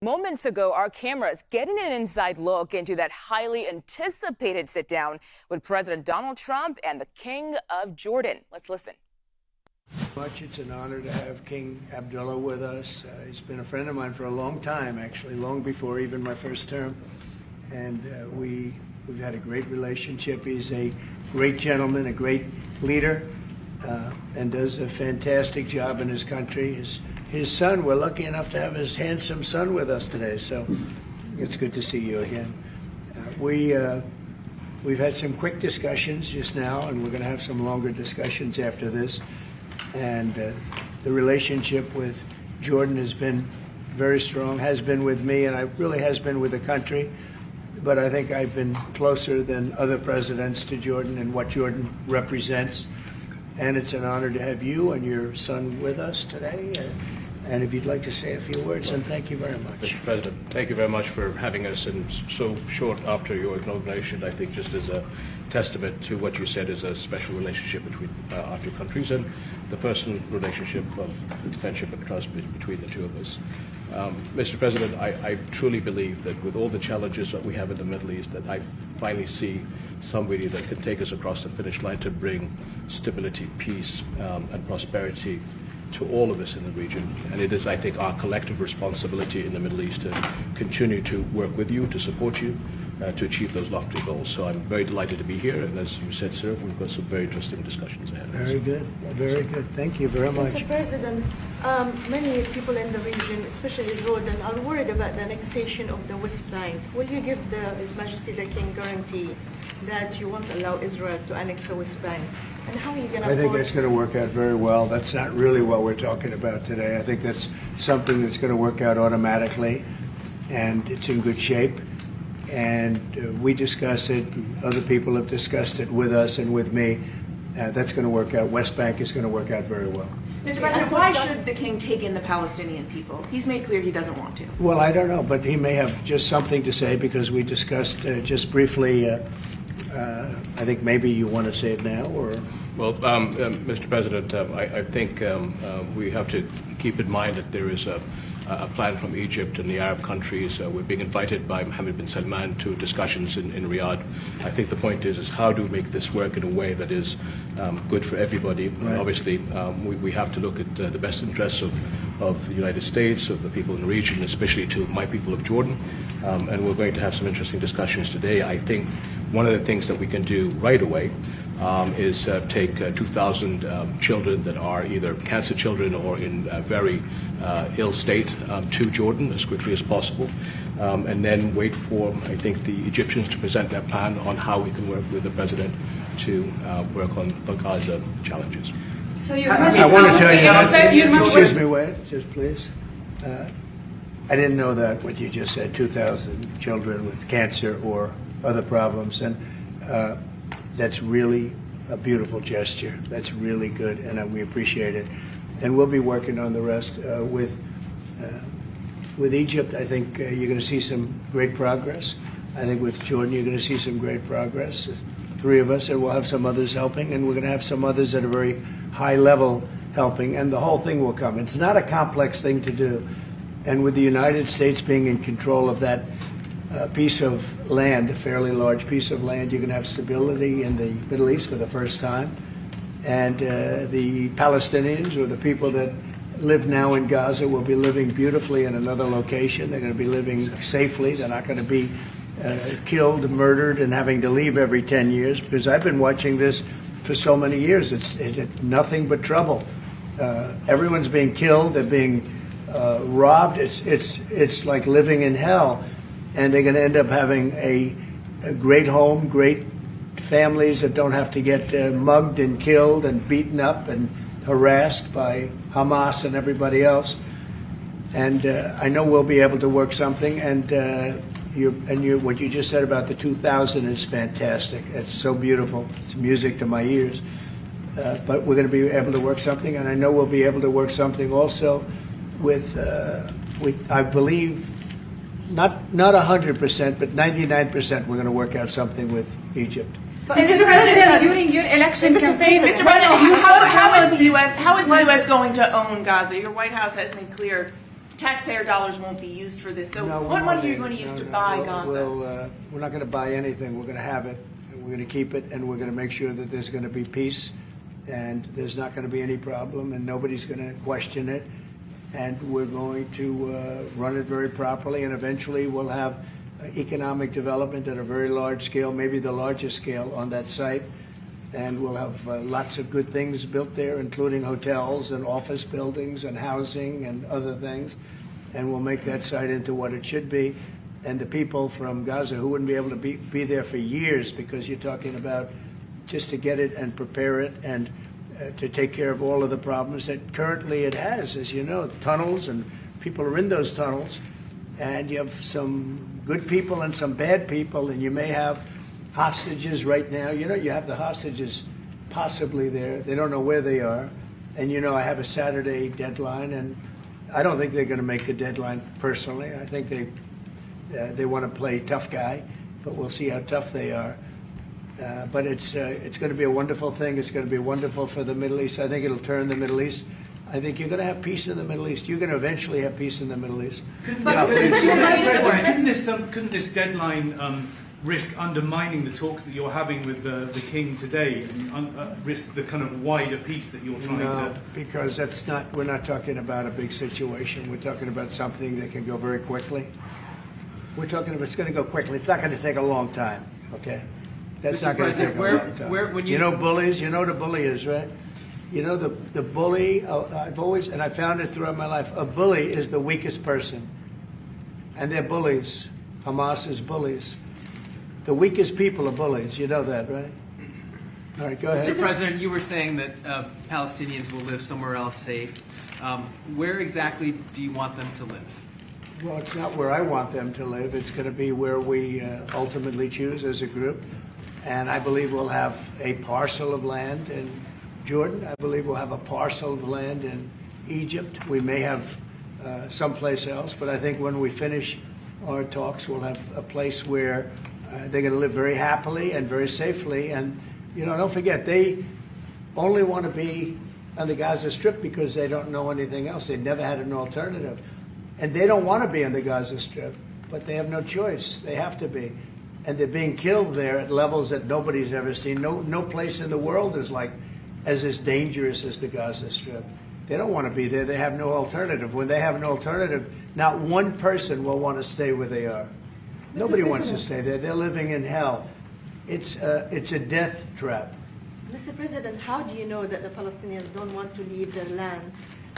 Moments ago, our cameras getting an inside look into that highly anticipated sit-down with President Donald Trump and the King of Jordan. Let's listen. It's an honor to have King Abdullah with us. He's been a friend of mine for a long time, actually, long before even my first term. And we've had a great relationship. He's a great gentleman, a great leader, and does a fantastic job in his country. His son, we're lucky enough to have his handsome son with us today, so it's good to see you again. We've had some quick discussions just now, and we're going to have some longer discussions after this. And the relationship with Jordan has been very strong, has been with me, and it really has been with the country. But I think I've been closer than other presidents to Jordan and what Jordan represents. And it's an honor to have you and your son with us today. And if you'd like to say a few words, and thank you very much. Mr. President, thank you very much for having us, and so short after your inauguration, I think just as a testament to what you said is a special relationship between our two countries and the personal relationship of friendship and trust between the two of us. Mr. President, I truly believe that with all the challenges that we have in the Middle East, that I finally see somebody that can take us across the finish line to bring stability, peace, and prosperity to all of us in the region. And it is, I think, our collective responsibility in the Middle East to continue to work with you, to support you, to achieve those lofty goals. So I'm very delighted to be here, and as you said, sir, we've got some very interesting discussions ahead of us. Very good, very good. Thank you very much. Mr. President, many people in the region, especially Jordan, are worried about the annexation of the West Bank. Will you give His Majesty the King guarantee that you won't allow Israel to annex the West Bank? And how are you going to I think that's going to work out very well. That's not really what we're talking about today. I think that's something that's going to work out automatically, and it's in good shape. And we discuss it, other people have discussed it with us and with me. That's going to work out. West Bank is going to work out very well. Mr. President, why should the king take in the Palestinian people? He's made clear he doesn't want to. Well, I don't know, but he may have just something to say, because we discussed just briefly. I think maybe you want to say it now, or? Well, Mr. President, I think we have to keep in mind that there is a plan from Egypt and the Arab countries. We're being invited by Mohammed bin Salman to discussions in Riyadh. I think the point is how do we make this work in a way that is good for everybody? Right. Obviously, we have to look at the best interests of the United States, of the people in the region, especially to my people of Jordan. And we're going to have some interesting discussions today. I think one of the things that we can do right away is take 2,000 children that are either cancer children or in a very ill state to Jordan as quickly as possible, and then wait for, I think, the Egyptians to present their plan on how we can work with the president to work on the Gaza challenges. So I want to tell you, excuse me, wait, just please. I didn't know that, what you just said, 2,000 children with cancer or other problems, and that's really a beautiful gesture. That's really good, and we appreciate it. And we'll be working on the rest with Egypt. I think you're going to see some great progress. I think with Jordan, you're going to see some great progress. 3 of us, and we'll have some others helping, and we're going to have some others at a very high level helping, and the whole thing will come. It's not a complex thing to do. And with the United States being in control of that piece of land, a fairly large piece of land, you're going to have stability in the Middle East for the first time. And the Palestinians, or the people that live now in Gaza, will be living beautifully in another location. They're going to be living safely. They're not going to be killed, murdered, and having to leave every 10 years, because I've been watching this for so many years. It's nothing but trouble. Everyone's being killed. They're being robbed. It's like living in hell. And they're going to end up having a great home, great families that don't have to get mugged and killed and beaten up and harassed by Hamas and everybody else. And I know we'll be able to work something. And what you just said about the 2,000 is fantastic. It's so beautiful. It's music to my ears. But we're going to be able to work something, and I know we'll be able to work something also with I believe, not 100%, but 99%. We're going to work out something with Egypt. But Mr. President, during your election campaign, Mr. President, how is the U.S. going to own Gaza? Your White House has made clear taxpayer dollars won't be used for this. So No, what money are you won't. going to use No, to no. buy Gaza? We're not going to buy anything. We're going to have it. We're going to keep it, and we're going to make sure that there's going to be peace, and there's not going to be any problem, and nobody's going to question it. And we're going to run it very properly, and eventually we'll have economic development at a very large scale, maybe the largest scale on that site. And we'll have lots of good things built there, including hotels and office buildings and housing and other things. And we'll make that site into what it should be. And the people from Gaza who wouldn't be able to be there for years, because you're talking about just to get it and prepare it and to take care of all of the problems that currently it has, as you know, tunnels, and people are in those tunnels. And you have some good people and some bad people, and you may have hostages right now. You know, you have the hostages possibly there. They don't know where they are. And, you know, I have a Saturday deadline, and I don't think they're going to make the deadline personally. I think they want to play tough guy, but we'll see how tough they are. But it's going to be a wonderful thing. It's going to be wonderful for the Middle East. I think it'll turn the Middle East. I think you're going to have peace in the Middle East. You're going to eventually have peace in the Middle East. Couldn't this deadline risk undermining the talks that you're having with the King today, and risk the kind of wider peace that you're trying to? Because that's not. We're not talking about a big situation. We're talking about something that can go very quickly. We're talking about it's going to go quickly. It's not going to take a long time. Okay, that's not going to take a long time. You know bullies. You know what a bully is, right? You know the bully. I've always, and I found it throughout my life. A bully is the weakest person, and they're bullies. Hamas is bullies. The weakest people are bullies. You know that, right? All right, go ahead. Mr. President, you were saying that Palestinians will live somewhere else safe. Where exactly do you want them to live? Well, it's not where I want them to live. It's going to be where we ultimately choose as a group. And I believe we'll have a parcel of land in Jordan. I believe we'll have a parcel of land in Egypt. We may have someplace else. But I think when we finish our talks, we'll have a place where they're going to live very happily and very safely. And, you know, don't forget, they only want to be on the Gaza Strip because they don't know anything else. They've never had an alternative. And they don't want to be on the Gaza Strip, but they have no choice. They have to be. And they're being killed there at levels that nobody's ever seen. No place in the world is as dangerous as the Gaza Strip. They don't want to be there. They have no alternative. When they have an alternative, not one person will want to stay where they are. Nobody wants to stay there. They're living in hell. It's a death trap. Mr. President, how do you know that the Palestinians don't want to leave their land?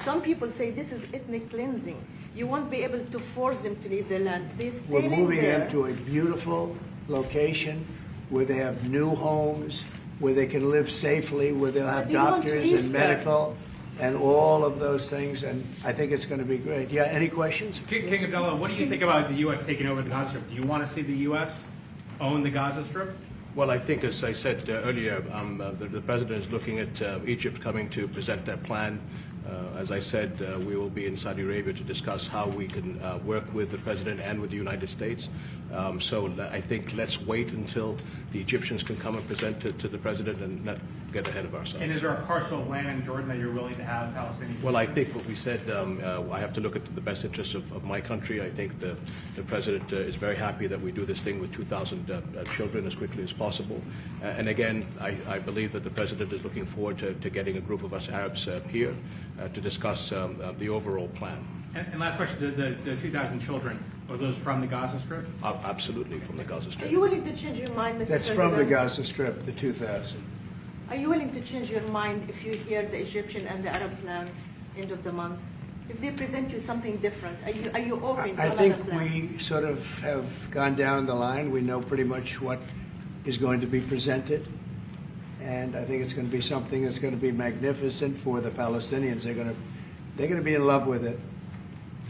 Some people say this is ethnic cleansing. You won't be able to force them to leave their land. We're moving them to a beautiful location where they have new homes, where they can live safely, where they'll have doctors and medical and all of those things. And I think it's going to be great. Yeah, any questions? King Abdullah, what do you think about the U.S. taking over the Gaza Strip? Do you want to see the U.S. own the Gaza Strip? Well, I think, as I said earlier, the president is looking at Egypt coming to present their plan. As I said, we will be in Saudi Arabia to discuss how we can work with the president and with the United States. So I think let's wait until the Egyptians can come and present it to the president and not get ahead of ourselves. And is there a parcel of land in Jordan that you're willing to have Palestinians? Well, I think what we said, I have to look at the best interests of my country. I think the president is very happy that we do this thing with 2,000 children as quickly as possible. And again, I believe that the president is looking forward to getting a group of us Arabs here to discuss the overall plan. And last question, the 2,000 children, are those from the Gaza Strip? Absolutely, from the Gaza Strip. Are you willing to change your mind, Mr. That's President? from the Gaza Strip, the 2,000. Are you willing to change your mind if you hear the Egyptian and the Arab plan end of the month? If they present you something different, are you open to I another think plan? we sort of have gone down the line. We know pretty much what is going to be presented. And I think it's going to be something that's going to be magnificent for the Palestinians. They're going to be in love with it.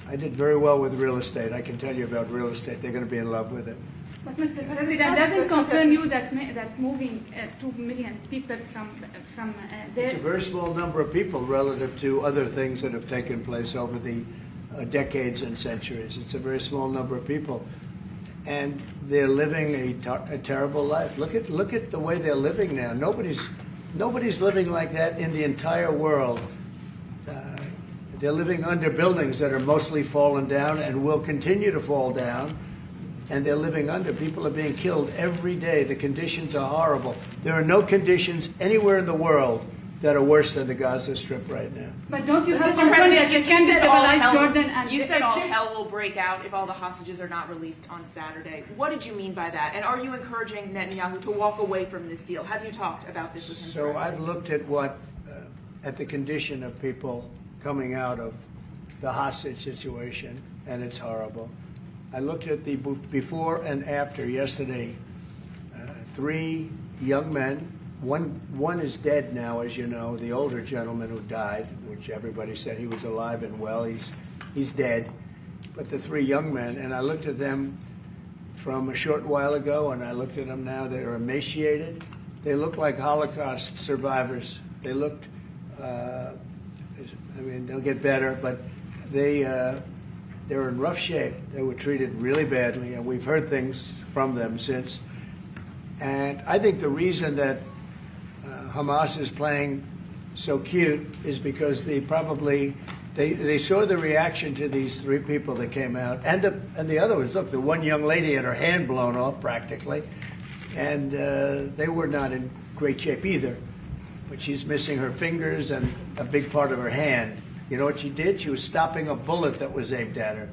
I did very well with real estate. I can tell you about real estate. They're going to be in love with it. But Mr. President, doesn't concern you that moving 2 million people from there? It's a very small number of people relative to other things that have taken place over the decades and centuries. It's a very small number of people, and they're living a terrible life. Look at the way they're living now. Nobody's living like that in the entire world. They're living under buildings that are mostly fallen down and will continue to fall down. And they're living under. People are being killed every day. The conditions are horrible. There are no conditions anywhere in the world that are worse than the Gaza Strip right now. But don't you have Mr. concern President, that you can said all destabilize hell- Jordan and You said all Egypt? hell will break out if all the hostages are not released on Saturday. What did you mean by that? And are you encouraging Netanyahu to walk away from this deal? Have you talked about this with him? So I've looked at at the condition of people coming out of the hostage situation, and it's horrible. I looked at the before and after yesterday. 3 young men. One is dead now, as you know. The older gentleman who died, which everybody said he was alive and well, he's dead. But the 3 young men, and I looked at them from a short while ago, and I looked at them now. They're emaciated. They look like Holocaust survivors. They looked. I mean, they'll get better, but they're in rough shape. They were treated really badly, and we've heard things from them since. And I think the reason that Hamas is playing so cute is because they saw the reaction to these 3 people that came out, and the other ones. Look, the one young lady had her hand blown off practically, and they were not in great shape either. But she's missing her fingers and a big part of her hand. You know what she did? She was stopping a bullet that was aimed at her.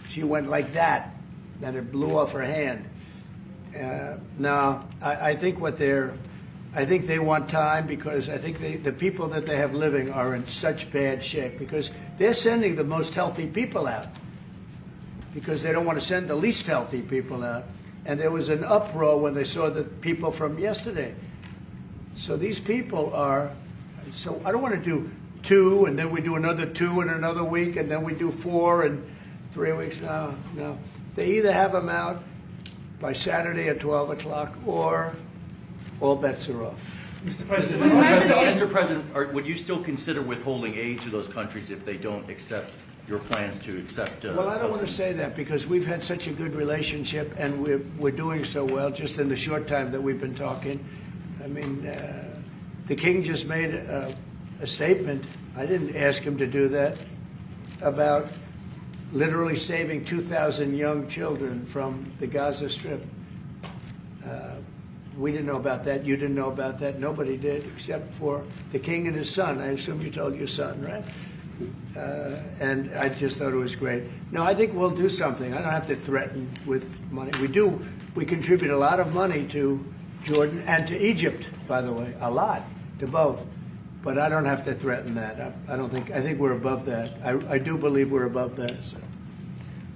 She went like that, and it blew off her hand. Now, I think I think they want time, because I think the people that they have living are in such bad shape, because they're sending the most healthy people out because they don't want to send the least healthy people out. And there was an uproar when they saw the people from yesterday. So these people are, so I don't want to do 2 and then we do another 2 in another week and then we do 4 in 3 weeks. No. They either have them out by Saturday at 12 o'clock or all bets are off. Mr. President, would you still consider withholding aid to those countries if they don't accept your plans to accept? Well, I don't want to say that, because we've had such a good relationship and we're doing so well just in the short time that we've been talking. I mean, the king just made a statement. I didn't ask him to do that, about literally saving 2,000 young children from the Gaza Strip. We didn't know about that. You didn't know about that. Nobody did, except for the king and his son. I assume you told your son, right? And I just thought it was great. No, I think we'll do something. I don't have to threaten with money. We contribute a lot of money to Jordan and to Egypt, by the way, a lot, to both. But I don't have to threaten that. I think we're above that. I do believe we're above that. So.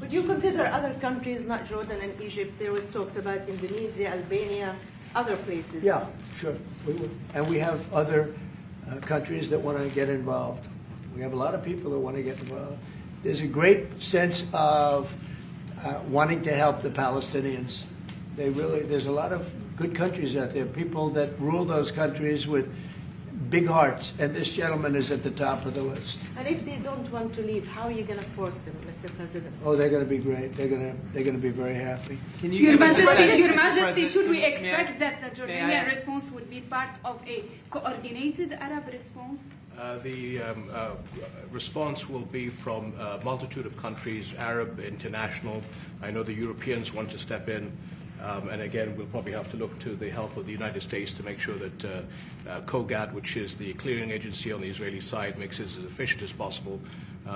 Would you consider other countries, not Jordan and Egypt? There was talks about Indonesia, Albania, other places. Yeah, sure. We would. And we have other countries that want to get involved. We have a lot of people that want to get involved. There's a great sense of wanting to help the Palestinians. There's a lot of good countries out there, people that rule those countries with big hearts, and this gentleman is at the top of the list. And if they don't want to leave, how are you going to force them, Mr. President? Oh, they're going to be great. They're going to be very happy. Can you Your give us a Majesty, sense, Your Mr. Majesty, President, should we may I- expect that the Jordanian I- response would be part of a coordinated Arab response? The response will be from a multitude of countries, Arab, international. I know the Europeans want to step in. And again, we'll probably have to look to the help of the United States to make sure that COGAT, which is the clearing agency on the Israeli side, makes this as efficient as possible,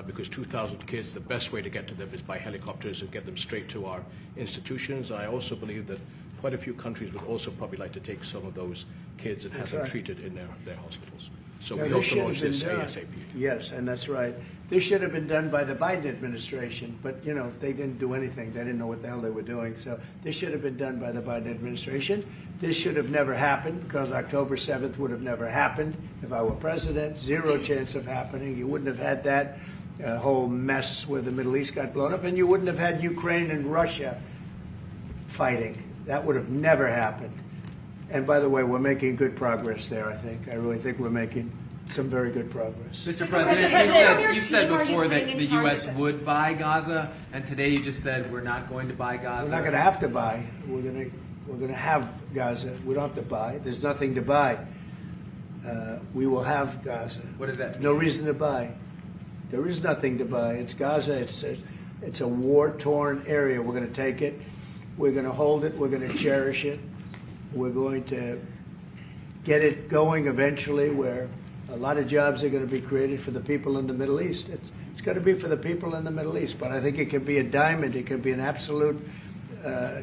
because 2,000 kids, the best way to get to them is by helicopters and get them straight to our institutions. I also believe that quite a few countries would also probably like to take some of those kids and have them treated in their hospitals. So we hope to launch this ASAP. Yes, and that's right. This should have been done by the Biden administration, but, you know, they didn't do anything. They didn't know what the hell they were doing. So this should have been done by the Biden administration. This should have never happened, because October 7th would have never happened if I were president. Zero chance of happening. You wouldn't have had that whole mess where the Middle East got blown up, and you wouldn't have had Ukraine and Russia fighting. That would have never happened. And by the way, we're making good progress there, I think. I really think we're making some very good progress. Mr. President, you said before that the U.S. would buy Gaza, and today you just said we're not going to buy Gaza. We're not going to have to buy. We're going to have Gaza. We don't have to buy. There's nothing to buy. We will have Gaza. What does that mean? No reason to buy. There is nothing to buy. It's Gaza. It's a war-torn area. We're going to take it. We're going to hold it. We're going to cherish it. We're going to get it going eventually, where a lot of jobs are going to be created for the people in the Middle East. It's going to be for the people in the Middle East. But I think it could be a diamond. It could be an absolute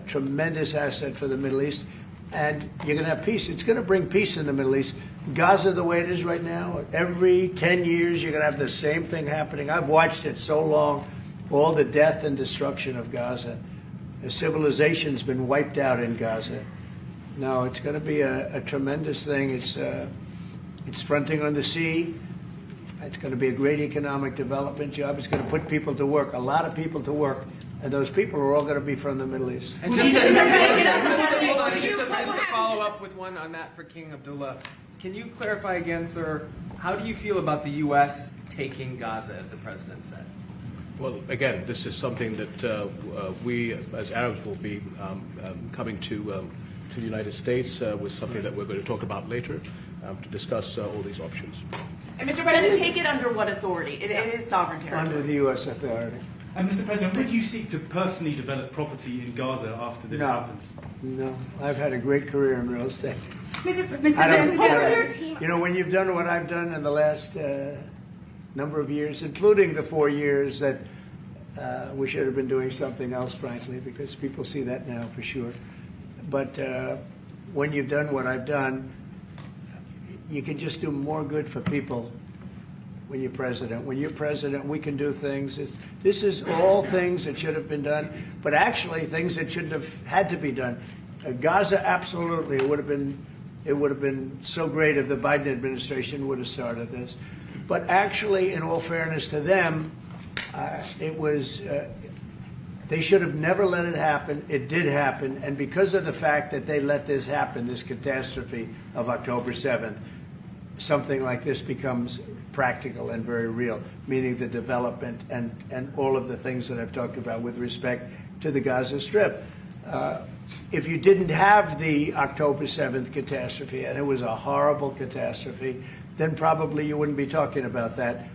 tremendous asset for the Middle East. And you're going to have peace. It's going to bring peace in the Middle East. Gaza, the way it is right now, every 10 years you're going to have the same thing happening. I've watched it so long, all the death and destruction of Gaza. The civilization's been wiped out in Gaza. No, it's going to be a tremendous thing. It's fronting on the sea. It's going to be a great economic development job. It's going to put people to work, a lot of people to work. And those people are all going to be from the Middle East. And just to follow up with one on that for King Abdullah, can you clarify again, sir, how do you feel about the U.S. taking Gaza, as the president said? Well, again, this is something that we, as Arabs, will be coming to the United States with something that we're going to talk about later to discuss all these options. And Mr. President, take it under what authority? It is sovereign territory. Under the U.S. authority. And Mr. President, would you seek to personally develop property in Gaza after this happens? No. I've had a great career in real estate. Mr. President, you know, when you've done what I've done in the last number of years, including the 4 years that we should have been doing something else, frankly, because people see that now for sure. But when you've done what I've done, you can just do more good for people when you're president. When you're president, we can do things. This is all things that should have been done, but actually things that shouldn't have had to be done. Gaza, absolutely, it would have been so great if the Biden administration would have started this. But actually, in all fairness to them, they should have never let it happen. It did happen, and because of the fact that they let this happen, this catastrophe of October 7th, something like this becomes practical and very real, meaning the development and all of the things that I've talked about with respect to the Gaza Strip. If you didn't have the October 7th catastrophe, and it was a horrible catastrophe, then probably you wouldn't be talking about that.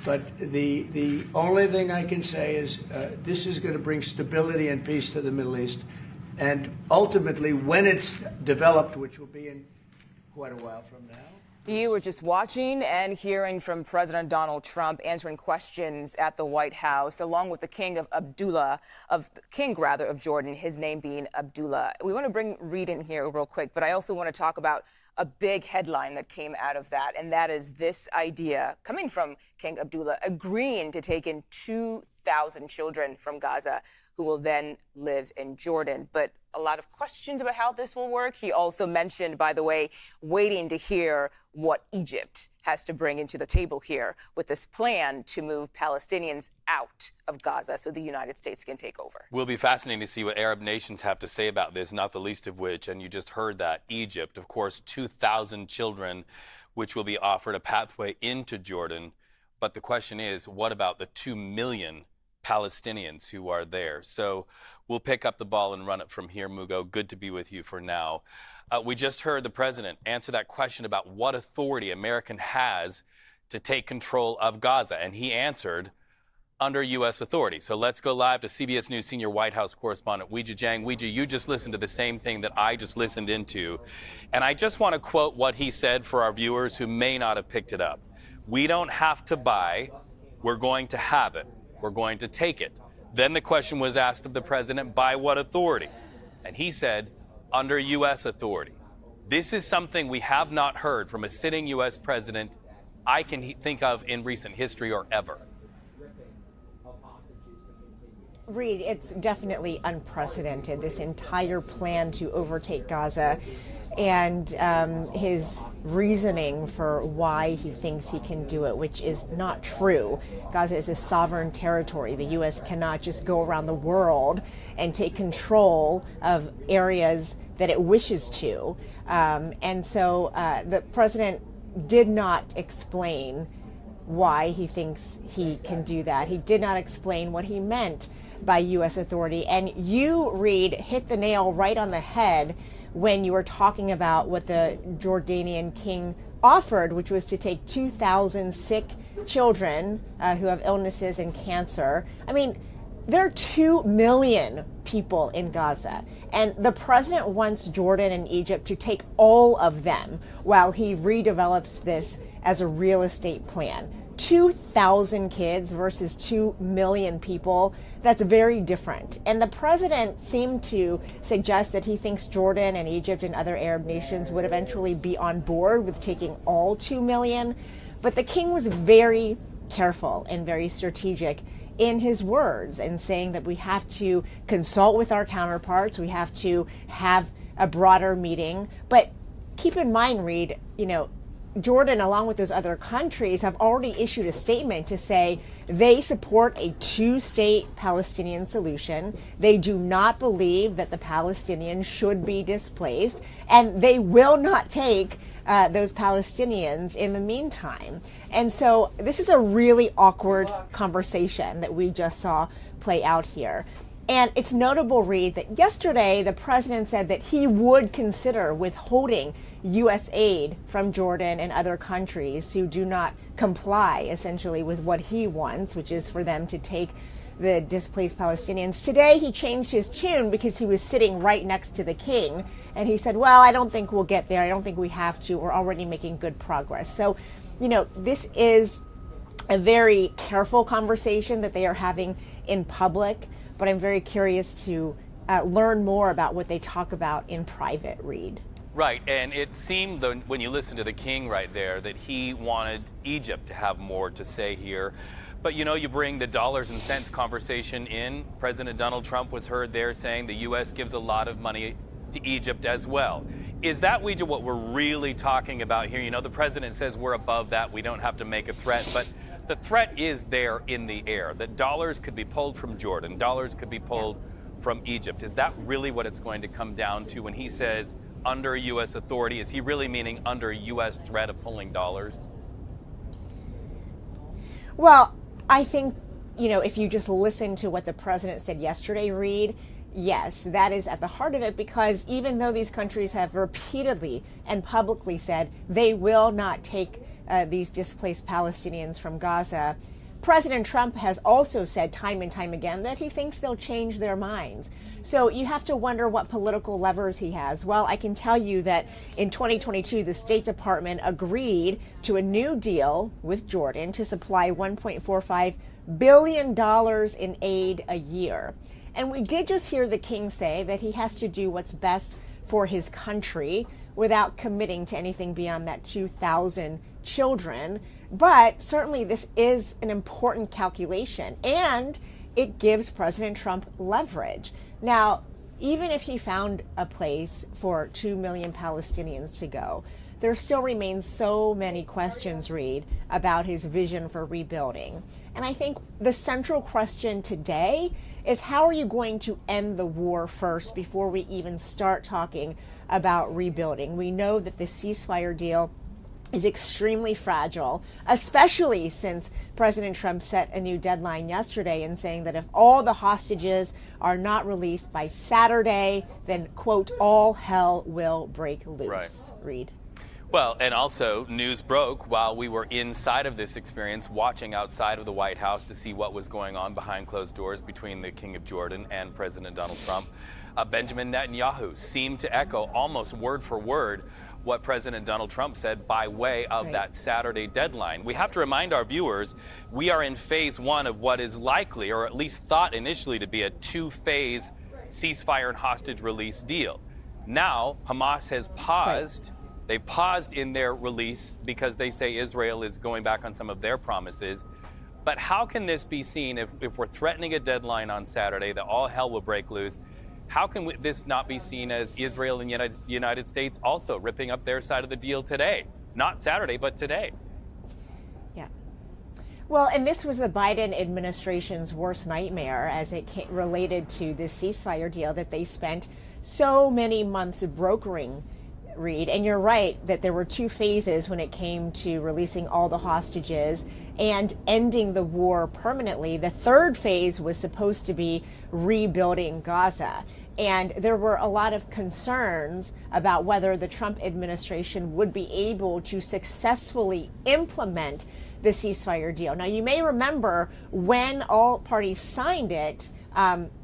But the only thing I can say is this is going to bring stability and peace to the Middle East. And ultimately, when it's developed, which will be in quite a while from now. You were just watching and hearing from President Donald Trump answering questions at the White House, along with the King of Jordan, his name being Abdullah. We want to bring Reed in here real quick, but I also want to talk about a big headline that came out of that, and that is this idea coming from King Abdullah agreeing to take in 2,000 children from Gaza who will then live in Jordan. But a lot of questions about how this will work. He also mentioned, by the way, waiting to hear what Egypt has to bring into the table here with this plan to move Palestinians out of Gaza so the United States can take over. Will be fascinating to see what Arab nations have to say about this, not the least of which, and you just heard that, Egypt, of course, 2,000 children, which will be offered a pathway into Jordan. But the question is, what about the 2 million Palestinians who are there? So we'll pick up the ball and run it from here, Mugo. Good to be with you for now. We just heard the president answer that question about what authority America has to take control of Gaza, and he answered under U.S. authority. So let's go live to CBS News senior White House correspondent Weijia Jiang. Weijia, you just listened to the same thing that I just listened into, and I just want to quote what he said for our viewers who may not have picked it up. We don't have to buy, we're going to have it. We're going to take it. Then the question was asked of the president, by what authority? And he said, under U.S. authority. This is something we have not heard from a sitting U.S. president I can think of in recent history or ever. Reed, it's definitely unprecedented, this entire plan to overtake Gaza, and his reasoning for why he thinks he can do it, which is not true. Gaza is a sovereign territory. The U.S. cannot just go around the world and take control of areas that it wishes to. And so the president did not explain why he thinks he can do that. He did not explain what he meant by U.S. authority. And you, Reed, hit the nail right on the head when you were talking about what the Jordanian king offered, which was to take 2,000 sick children who have illnesses and cancer. I mean, there are 2 million people in Gaza, and the president wants Jordan and Egypt to take all of them while he redevelops this as a real estate plan. 2,000 kids versus 2 million people, that's very different. And the president seemed to suggest that he thinks Jordan and Egypt and other Arab nations would eventually be on board with taking all 2 million. But the king was very careful and very strategic in his words and saying that we have to consult with our counterparts, we have to have a broader meeting. But keep in mind, Reed, Jordan, along with those other countries, have already issued a statement to say they support a two-state Palestinian solution. They do not believe that the Palestinians should be displaced, and they will not take those Palestinians in the meantime. And so this is a really awkward conversation that we just saw play out here. And it's notable, Reed, that yesterday the president said that he would consider withholding U.S. aid from Jordan and other countries who do not comply, essentially, with what he wants, which is for them to take the displaced Palestinians. Today he changed his tune because he was sitting right next to the king, and he said, well, I don't think we'll get there. I don't think we have to. We're already making good progress. So, this is a very careful conversation that they are having in public. But I'm very curious to learn more about what they talk about in private, Reed. Right, and it seemed when you listen to the king right there that he wanted Egypt to have more to say here. But you bring the dollars and cents conversation in. President Donald Trump was heard there saying the U.S. gives a lot of money to Egypt as well. Is that, Weijia, what we're really talking about here? The president says we're above that, we don't have to make a threat, but the threat is there in the air, that dollars could be pulled from Jordan, dollars could be pulled from Egypt. Is that really what it's going to come down to when he says under U.S. authority? Is he really meaning under U.S. threat of pulling dollars? Well, I think, if you just listen to what the president said yesterday, Reed, yes, that is at the heart of it, because even though these countries have repeatedly and publicly said they will not take these displaced Palestinians from Gaza, President Trump has also said time and time again that he thinks they'll change their minds. So you have to wonder what political levers he has. Well, I can tell you that in 2022, the State Department agreed to a new deal with Jordan to supply $1.45 billion in aid a year. And we did just hear the king say that he has to do what's best for his country without committing to anything beyond that 2,000 children. But certainly this is an important calculation, and it gives President Trump leverage. Now, even if he found a place for 2 million Palestinians to go, there still remains so many questions, Reed, about his vision for rebuilding. And I think the central question today is, how are you going to end the war first before we even start talking about rebuilding? We know that the ceasefire deal is extremely fragile, especially since President Trump set a new deadline yesterday in saying that if all the hostages are not released by Saturday, then, quote, all hell will break loose. Right. Reed. Well, and also news broke while we were inside of this experience, watching outside of the White House to see what was going on behind closed doors between the King of Jordan and President Donald Trump. Benjamin Netanyahu seemed to echo almost word for word what President Donald Trump said by way of that Saturday deadline. We have to remind our viewers, we are in phase one of what is likely, or at least thought initially to be, a two-phase ceasefire and hostage release deal. Now, Hamas has paused. They paused in their release because they say Israel is going back on some of their promises. But how can this be seen if we're threatening a deadline on Saturday that all hell will break loose? How can this not be seen as Israel and the United States also ripping up their side of the deal today? Not Saturday, but today. Yeah. Well, and this was the Biden administration's worst nightmare as it related to this ceasefire deal that they spent so many months brokering, Reed. And you're right that there were two phases when it came to releasing all the hostages and ending the war permanently. The third phase was supposed to be rebuilding Gaza. And there were a lot of concerns about whether the Trump administration would be able to successfully implement the ceasefire deal. Now, you may remember when all parties signed it,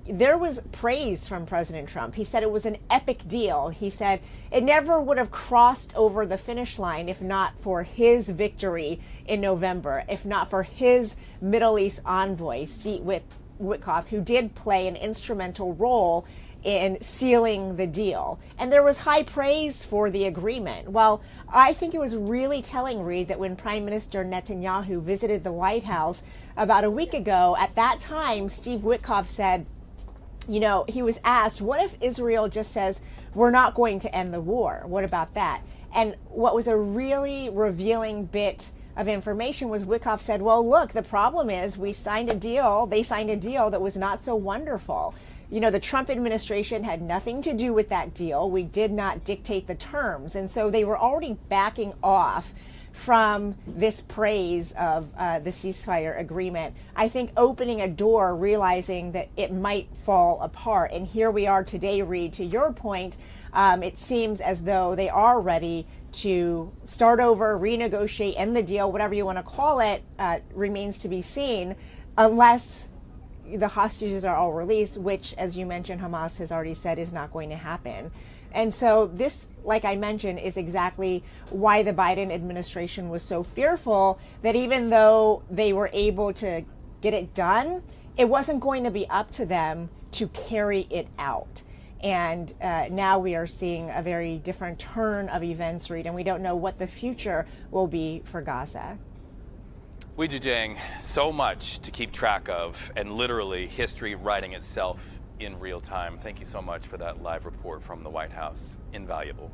there was praise from President Trump. He said it was an epic deal. He said it never would have crossed over the finish line if not for his victory in November, if not for his Middle East envoy, Steve Witkoff, who did play an instrumental role in sealing the deal. And there was high praise for the agreement. Well, I think it was really telling, Reed, that when Prime Minister Netanyahu visited the White House about a week ago, at that time, Steve Witkoff said, you know, he was asked, what if Israel just says, we're not going to end the war? What about that? And what was a really revealing bit of information was Witkoff said, well, look, the problem is they signed a deal that was not so wonderful. You know, the Trump administration had nothing to do with that deal. We did not dictate the terms. And so they were already backing off from this praise of the ceasefire agreement. I think opening a door, realizing that it might fall apart. And here we are today, Reed, to your point, it seems as though they are ready to start over, renegotiate, end the deal, whatever you want to call it, remains to be seen, unless the hostages are all released, which, as you mentioned, Hamas has already said is not going to happen. And so this, like I mentioned, is exactly why the Biden administration was so fearful that even though they were able to get it done, it wasn't going to be up to them to carry it out. And now we are seeing a very different turn of events, Reed, and we don't know what the future will be for Gaza. Weijia Jiang, so much to keep track of, and literally history writing itself in real time. Thank you so much for that live report from the White House. Invaluable.